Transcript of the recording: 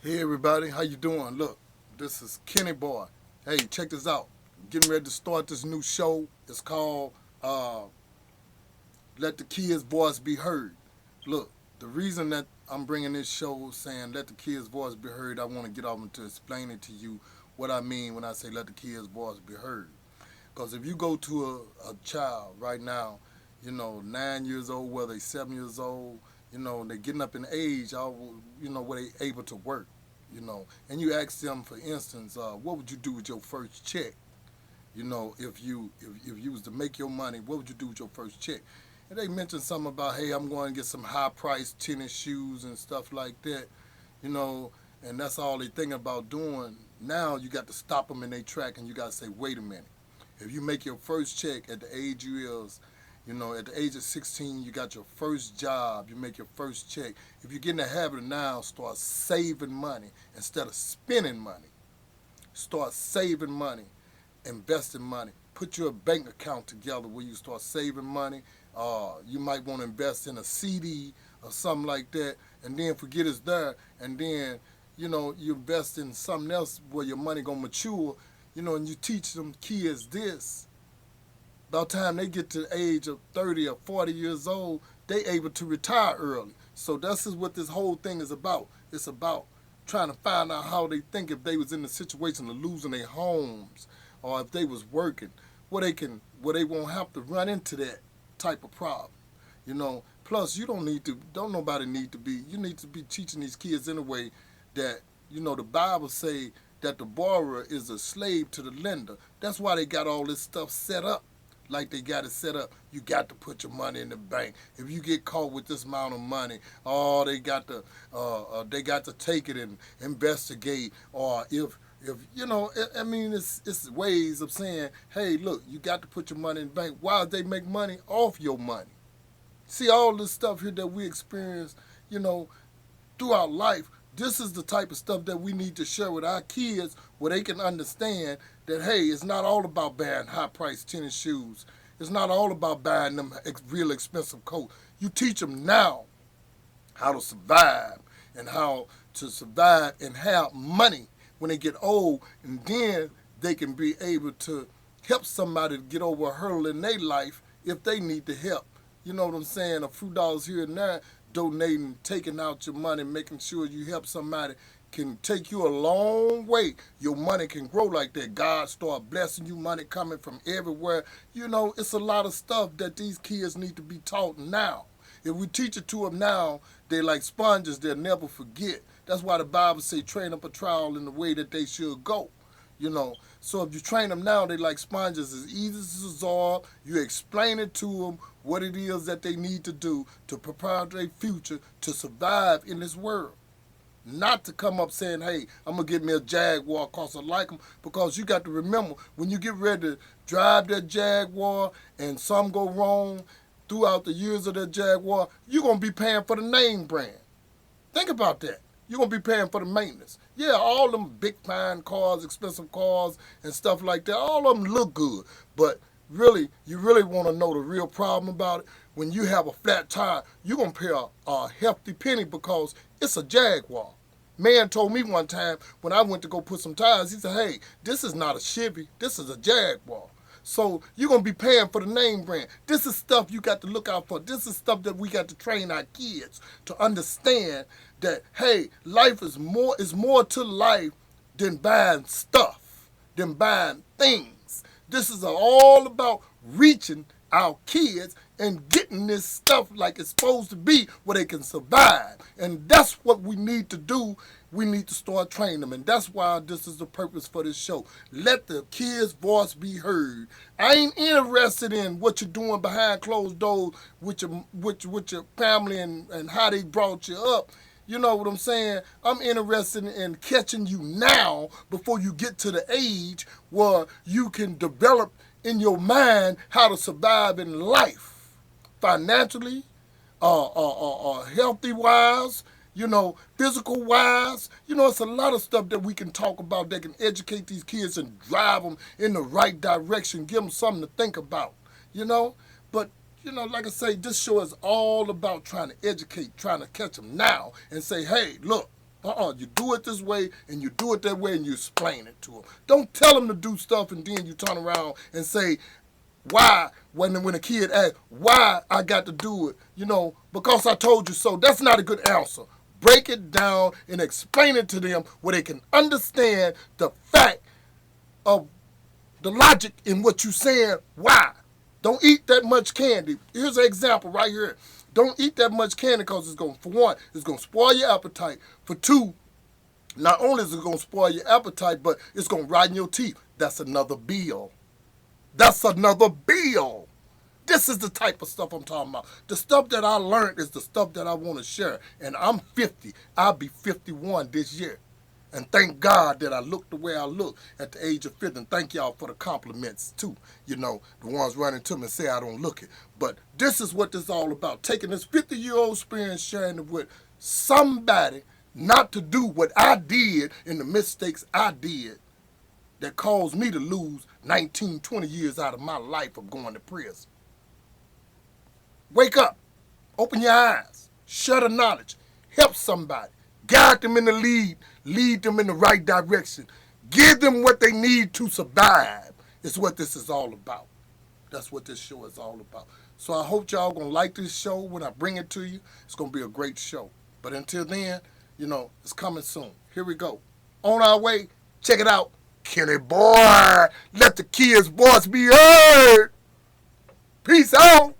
Hey everybody, how you doing? Look, this is Kenny Boy. Hey, check this out. Getting ready to start this new show. It's called Let the Kids' Voice Be Heard. Look, the reason that I'm bringing this show saying Let the Kids' Voice Be Heard, I want to get off into explaining to you what I mean when I say Let the Kids' Voice Be Heard. Because if you go to a child right now, 9 years old, whether they're 7 years old, they're getting up in age, where they able to work, and you ask them, for instance, what would you do with your first check? If you was to make your money, what would you do with your first check? And they mentioned something about, hey, I'm going to get some high priced tennis shoes and stuff like that, you know, and that's all they thinking about doing. Now you got to stop them in their track and you got to say, wait a minute. If you make your first check at the age you is, at the age of 16, you got your first job, you make your first check. If you get in the habit of now, start saving money instead of spending money. Start saving money, investing money. Put your bank account together where you start saving money. You might want to invest in a CD or something like that, and then forget it's there, and then you invest in something else where your money gonna mature. And you teach them kids this. By the time they get to the age of 30 or 40 years old, they able to retire early. So this is what this whole thing is about. It's about trying to find out how they think if they was in the situation of losing their homes or if they was working, where they won't have to run into that type of problem. Plus you don't nobody need to be, you need to be teaching these kids in a way that, the Bible say that the borrower is a slave to the lender. That's why they got all this stuff set up like they got it set up. You got to put your money in the bank. If you get caught with this amount of money, they got to take it and investigate. Or if it's ways of saying, hey, look, you got to put your money in the bank. Why they make money off your money? See, all this stuff here that we experience, throughout life. This is the type of stuff that we need to share with our kids where they can understand that, hey, it's not all about buying high-priced tennis shoes. It's not all about buying them real expensive coats. You teach them now how to survive and how to survive and have money when they get old, and then they can be able to help somebody to get over a hurdle in their life if they need the help. You know what I'm saying? A few dollars here and there, donating, taking out your money, making sure you help somebody can take you a long way. Your money can grow like that. God start blessing you, money coming from everywhere. It's a lot of stuff that these kids need to be taught now. If we teach it to them now, they're like sponges, they'll never forget. That's why the Bible say train up a child in the way that they should go. So if you train them now, they like sponges. It's easy to absorb. You explain it to them what it is that they need to do to prepare their future to survive in this world. Not to come up saying, hey, I'm going to get me a Jaguar because I like them. Because you got to remember, when you get ready to drive that Jaguar and some go wrong throughout the years of that Jaguar, you're going to be paying for the name brand. Think about that. You're going to be paying for the maintenance. Yeah, all them big fine cars, expensive cars, and stuff like that, all of them look good. But really, you really want to know the real problem about it? When you have a flat tire, you're going to pay a hefty penny because it's a Jaguar. Man told me one time when I went to go put some tires, he said, hey, this is not a Chevy, this is a Jaguar. So you're going to be paying for the name brand. This is stuff you got to look out for. This is stuff that we got to train our kids to understand that, hey, life is more to life than buying stuff, than buying things. This is all about reaching our kids and getting this stuff like it's supposed to be where they can survive. And that's what we need to do. We need to start training them. And that's why this is the purpose for this show. Let the kids' voice be heard. I ain't interested in what you're doing behind closed doors with your family and how they brought you up. You know what I'm saying? I'm interested in catching you now before you get to the age where you can develop in your mind how to survive in life. Financially, healthy wise, physical wise. It's a lot of stuff that we can talk about that can educate these kids and drive them in the right direction, give them something to think about, But, like I say, this show is all about trying to educate, trying to catch them now and say, hey, look, You do it this way and you do it that way and you explain it to them. Don't tell them to do stuff and then you turn around and say, why, when a kid asks, why I got to do it, because I told you so. That's not a good answer. Break it down and explain it to them where they can understand the fact of the logic in what you're saying. Why? Don't eat that much candy. Here's an example right here. Don't eat that much candy because for one, it's going to spoil your appetite. For two, not only is it going to spoil your appetite, but it's going to rot in your teeth. That's another bill. That's another bill. This is the type of stuff I'm talking about. The stuff that I learned is the stuff that I want to share. And I'm 50. I'll be 51 this year. And thank God that I look the way I look at the age of 50. And thank y'all for the compliments, too. The ones running to me and say I don't look it. But this is what this is all about. Taking this 50-year-old experience, sharing it with somebody not to do what I did and the mistakes I did that caused me to lose 19, 20 years out of my life of going to prison. Wake up. Open your eyes. Share the knowledge. Help somebody. Guide them in the lead. Lead them in the right direction. Give them what they need to survive. It's what this is all about. That's what this show is all about. So I hope y'all going to like this show when I bring it to you. It's going to be a great show. But until then, it's coming soon. Here we go. On our way. Check it out. Kenny Boy. Let the kids' voice be heard. Peace out.